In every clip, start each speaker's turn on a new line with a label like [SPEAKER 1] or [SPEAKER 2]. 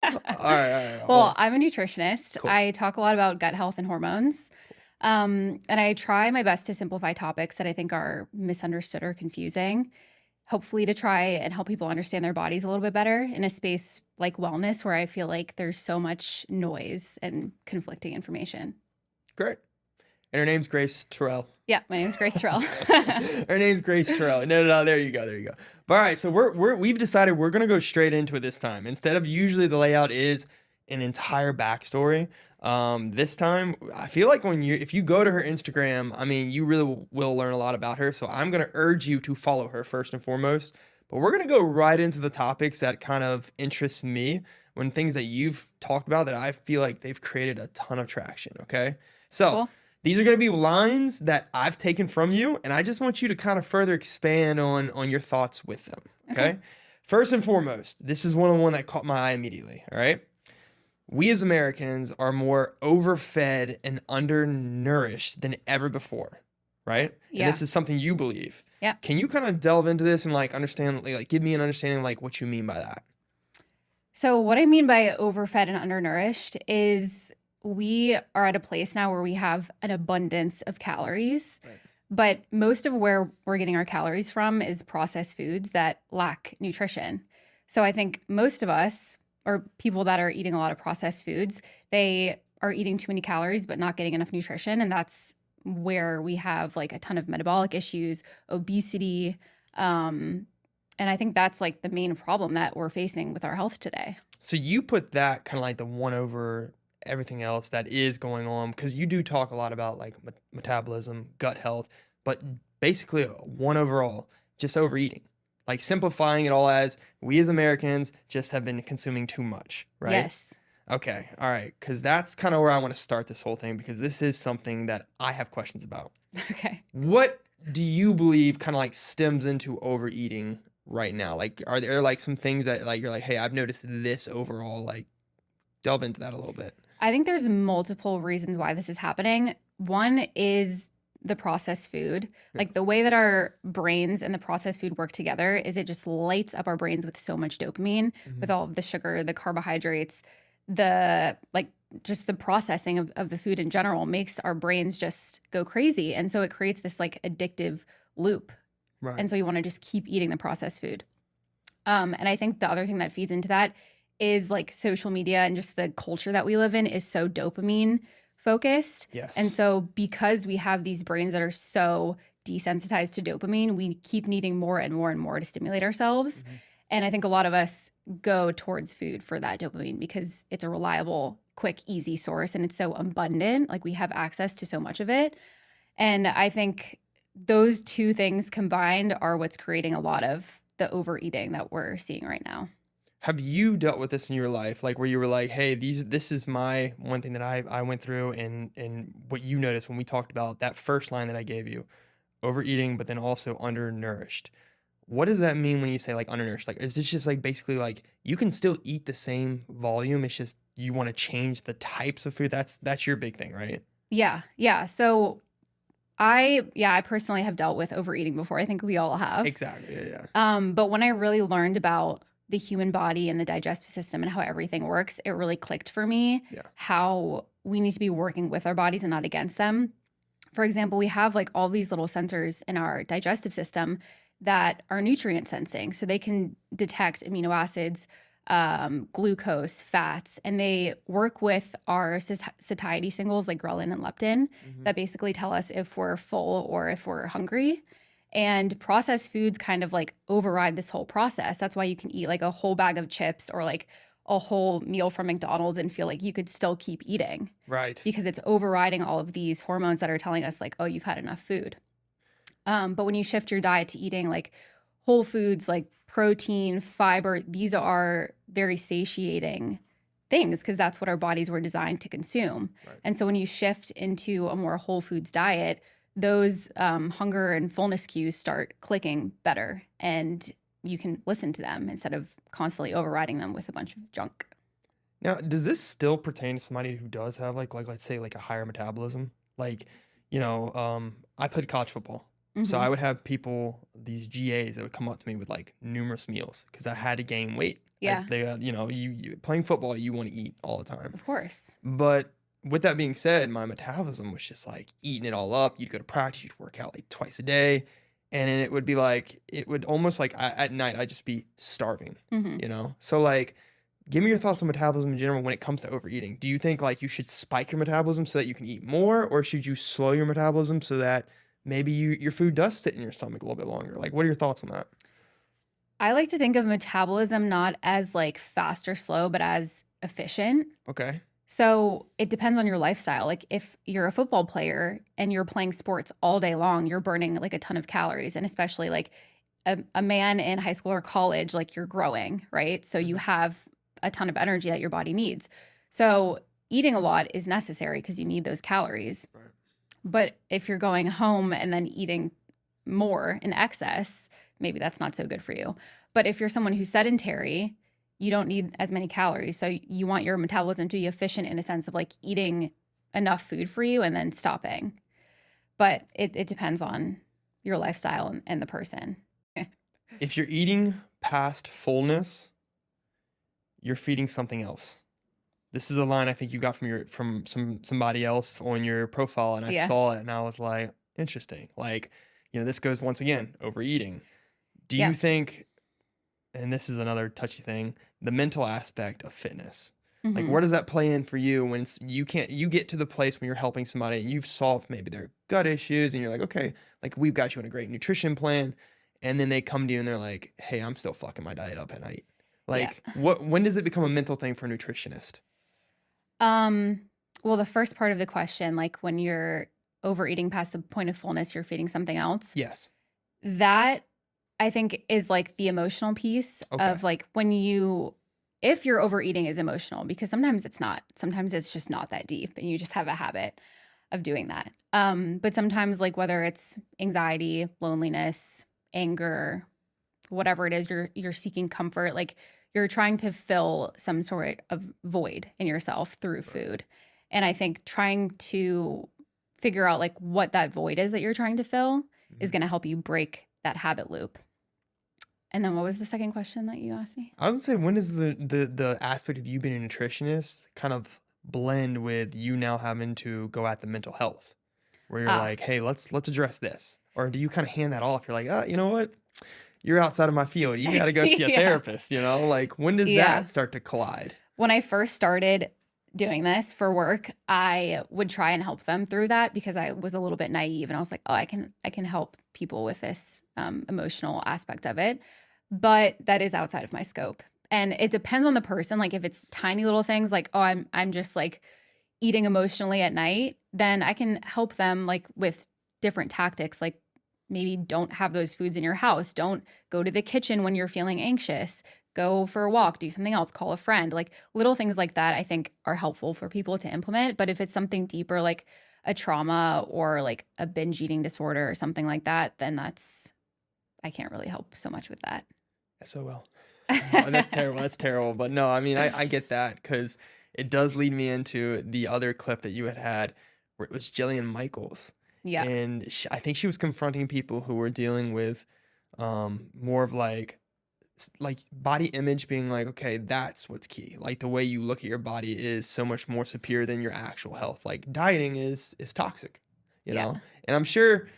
[SPEAKER 1] All right.
[SPEAKER 2] Well, I'm a nutritionist.
[SPEAKER 1] Cool.
[SPEAKER 2] I talk a lot about gut health and hormones.
[SPEAKER 1] Cool.
[SPEAKER 2] And I try my best to simplify topics that I think are misunderstood or confusing, hopefully to try and help people understand their bodies a little bit better in a space like wellness where I feel like there's so much noise and conflicting information.
[SPEAKER 1] Great. And her name's Grace Terrell.
[SPEAKER 2] Yeah, my name is Grace Terrell.
[SPEAKER 1] Her name's Grace Terrell. No. There you go. There you go. But all right. So we've decided we're gonna go straight into it this time. Instead of usually the layout is an entire backstory. This time I feel like if you go to her Instagram, I mean, you really will learn a lot about her. So I'm gonna urge you to follow her first and foremost. But we're gonna go right into the topics that kind of interest me when things that you've talked about that I feel like they've created a ton of traction. Okay. So.
[SPEAKER 2] Cool.
[SPEAKER 1] These are going to be lines that I've taken from you, and I just want you to kind of further expand on your thoughts with them, okay? First and foremost, this is one that caught my eye immediately, all right? We as Americans are more overfed and undernourished than ever before, right?
[SPEAKER 2] Yeah.
[SPEAKER 1] And this is something you believe.
[SPEAKER 2] Yeah.
[SPEAKER 1] Can you kind of delve into this and understand, give me an understanding what you mean by that?
[SPEAKER 2] So what I mean by overfed and undernourished is we are at a place now where we have an abundance of calories,
[SPEAKER 1] Right.
[SPEAKER 2] but most of where we're getting our calories from is processed foods that lack nutrition. So I think most of us, or people that are eating a lot of processed foods, they are eating too many calories but not getting enough nutrition, and that's where we have a ton of metabolic issues, obesity, and I think that's the main problem that we're facing with our health today.
[SPEAKER 1] So you put that kind of the one over everything else that is going on, because you do talk a lot about metabolism, gut health, but basically one overall, just overeating, simplifying it all as we as Americans just have been consuming too much, right?
[SPEAKER 2] Yes.
[SPEAKER 1] Okay. All right. Because that's kind of where I want to start this whole thing, because this is something that I have questions about.
[SPEAKER 2] Okay.
[SPEAKER 1] What do you believe kind of stems into overeating right now? Are there some things that you're hey, I've noticed this overall, delve into that a little bit.
[SPEAKER 2] I think there's multiple reasons why this is happening. One is the processed food. The way that our brains and the processed food work together is it just lights up our brains with so much dopamine, with all of the sugar, the carbohydrates, the just the processing of the food in general makes our brains just go crazy. And so it creates this addictive loop.
[SPEAKER 1] Right.
[SPEAKER 2] And so you want to just keep eating the processed food. And I think the other thing that feeds into that is social media and just the culture that we live in is so dopamine focused.
[SPEAKER 1] Yes.
[SPEAKER 2] And so because we have these brains that are so desensitized to dopamine, we keep needing more and more and more to stimulate ourselves. And I think a lot of us go towards food for that dopamine because it's a reliable, quick, easy source and it's so abundant. We have access to so much of it. And I think those two things combined are what's creating a lot of the overeating that we're seeing right now.
[SPEAKER 1] Have you dealt with this in your life, where you were hey, this is my one thing that I went through, and what you noticed when we talked about that first line that I gave you, overeating, but then also undernourished. What does that mean when you say undernourished? Is this just basically you can still eat the same volume, it's just you want to change the types of food? That's your big thing, right?
[SPEAKER 2] Yeah. So I personally have dealt with overeating before. I think we all have.
[SPEAKER 1] Exactly. Yeah.
[SPEAKER 2] But when I really learned about the human body and the digestive system and how everything works, it really clicked for me how we need to be working with our bodies and not against them. For example, we have all these little sensors in our digestive system that are nutrient sensing. So they can detect amino acids, glucose, fats, and they work with our satiety signals like ghrelin and leptin that basically tell us if we're full or if we're hungry. And processed foods kind of override this whole process. That's why you can eat a whole bag of chips or a whole meal from McDonald's and feel like you could still keep eating.
[SPEAKER 1] Right.
[SPEAKER 2] Because it's overriding all of these hormones that are telling us oh, you've had enough food. But when you shift your diet to eating whole foods, protein, fiber, these are very satiating things because that's what our bodies were designed to consume.
[SPEAKER 1] Right.
[SPEAKER 2] And so when you shift into a more whole foods diet, those hunger and fullness cues start clicking better and you can listen to them instead of constantly overriding them with a bunch of junk.
[SPEAKER 1] Now, does this still pertain to somebody who does have let's say a higher metabolism? I played college football. So I would have people, these GAs that would come up to me with numerous meals because I had to gain weight.
[SPEAKER 2] Yeah.
[SPEAKER 1] You playing football, you want to eat all the time.
[SPEAKER 2] Of course.
[SPEAKER 1] But with that being said, my metabolism was just like eating it all up. You'd go to practice, you'd work out like twice a day. And then it would be like, it would almost like at night, I'd just be starving, So like, give me your thoughts on metabolism in general when it comes to overeating. Do you think like you should spike your metabolism so that you can eat more? Or should you slow your metabolism so that maybe your food does sit in your stomach a little bit longer? Like, what are your thoughts on that?
[SPEAKER 2] I like to think of metabolism not as like fast or slow, but as efficient.
[SPEAKER 1] Okay.
[SPEAKER 2] So it depends on your lifestyle. Like if you're a football player and you're playing sports all day long, you're burning like a ton of calories. And especially like a man in high school or college, like you're growing, right? So you have a ton of energy that your body needs. So eating a lot is necessary because you need those calories.
[SPEAKER 1] Right.
[SPEAKER 2] But if you're going home and then eating more in excess, maybe that's not so good for you. But if you're someone who's sedentary, you don't need as many calories. So you want your metabolism to be efficient in a sense of like eating enough food for you and then stopping. But it depends on your lifestyle and the person.
[SPEAKER 1] If you're eating past fullness, you're feeding something else. This is a line I think you got from somebody else on your profile, and I saw it and I was like, interesting. Like, this goes once again, overeating. Do you think, and this is another touchy thing, the mental aspect of fitness? Like, where does that play in for you when you get to the place when you're helping somebody and you've solved maybe their gut issues and you're like, okay, like we've got you on a great nutrition plan. And then they come to you and they're like, hey, I'm still fucking my diet up at night. Like when does it become a mental thing for a nutritionist?
[SPEAKER 2] Well, the first part of the question, like when you're overeating past the point of fullness, you're feeding something else.
[SPEAKER 1] Yes.
[SPEAKER 2] That I think is like the emotional piece of like if you're overeating is emotional, because sometimes it's not. Sometimes it's just not that deep and you just have a habit of doing that. But sometimes like whether it's anxiety, loneliness, anger, whatever it is, you're seeking comfort, like you're trying to fill some sort of void in yourself through food. And I think trying to figure out like what that void is that you're trying to fill is going to help you break that habit loop. And then what was the second question that you asked me?
[SPEAKER 1] I was gonna say, when does the aspect of you being a nutritionist kind of blend with you now having to go at the mental health, where you're like, hey, let's address this? Or do you kind of hand that off? You're like, you know what? You're outside of my field. You got to go see a therapist, Like, when does that start to collide?
[SPEAKER 2] When I first started doing this for work, I would try and help them through that because I was a little bit naive and I was like, oh, I can help people with this emotional aspect of it. But that is outside of my scope. And it depends on the person. Like if it's tiny little things like, oh, I'm just like eating emotionally at night, then I can help them like with different tactics, like maybe don't have those foods in your house. Don't go to the kitchen when you're feeling anxious. Go for a walk, do something else, call a friend. Like little things like that I think are helpful for people to implement. But if it's something deeper like a trauma or like a binge eating disorder or something like that, then I can't really help so much with that.
[SPEAKER 1] SOL. Oh, that's terrible. That's terrible. But no, I mean, I get that because it does lead me into the other clip that you had where it was Jillian Michaels.
[SPEAKER 2] Yeah.
[SPEAKER 1] And I think she was confronting people who were dealing with more of like body image being like, okay, that's what's key. Like the way you look at your body is so much more superior than your actual health. Like dieting is toxic, you know? And I'm sure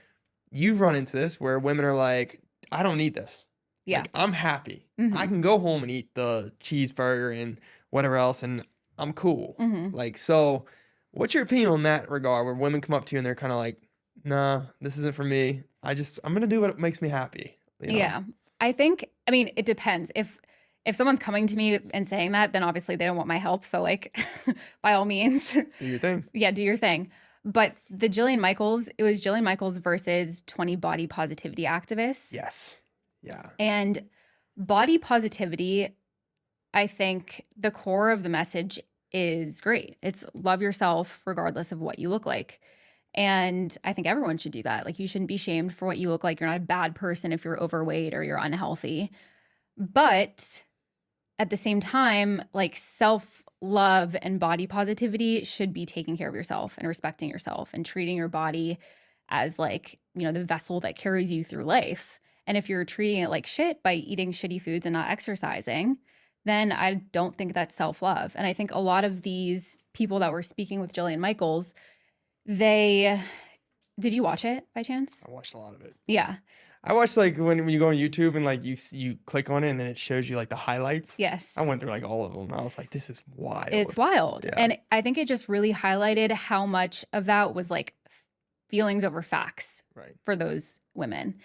[SPEAKER 1] you've run into this where women are like, I don't need this.
[SPEAKER 2] Yeah.
[SPEAKER 1] Like, I'm happy. I can go home and eat the cheeseburger and whatever else and I'm cool. Like, so what's your opinion on that regard where women come up to you and they're kind of like, nah, this isn't for me. I'm going to do what makes me happy.
[SPEAKER 2] Yeah. I mean, it depends. If someone's coming to me and saying that, then obviously they don't want my help. So like, by all means.
[SPEAKER 1] Do your thing.
[SPEAKER 2] Yeah, do your thing. But it was Jillian Michaels versus 20 body positivity activists.
[SPEAKER 1] Yes. Yeah.
[SPEAKER 2] And body positivity, I think the core of the message is great. It's love yourself regardless of what you look like. And I think everyone should do that. Like you shouldn't be shamed for what you look like. You're not a bad person if you're overweight or you're unhealthy. But at the same time, like self-love and body positivity should be taking care of yourself and respecting yourself and treating your body as like, the vessel that carries you through life. And if you're treating it like shit by eating shitty foods and not exercising, then I don't think that's self-love. And I think a lot of these people that were speaking with Jillian Michaels, did you watch it by chance?
[SPEAKER 1] I watched a lot of it.
[SPEAKER 2] Yeah.
[SPEAKER 1] I watched like when you go on YouTube and like you click on it and then it shows you like the highlights.
[SPEAKER 2] Yes.
[SPEAKER 1] I went through like all of them. I was like, this is wild.
[SPEAKER 2] It's wild.
[SPEAKER 1] Yeah.
[SPEAKER 2] And I think it just really highlighted how much of that was like feelings over facts for those women.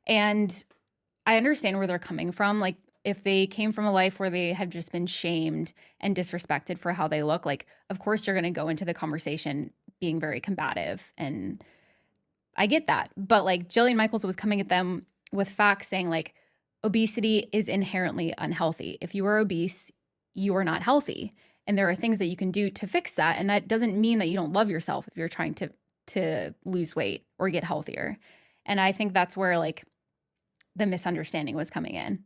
[SPEAKER 2] And I understand where they're coming from. Like if they came from a life where they have just been shamed and disrespected for how they look, like of course you're going to go into the conversation being very combative, and I get that. But like Jillian Michaels was coming at them with facts saying like obesity is inherently unhealthy. If you are obese, you are not healthy. And there are things that you can do to fix that. And that doesn't mean that you don't love yourself if you're trying to lose weight or get healthier. And I think that's where like the misunderstanding was coming in.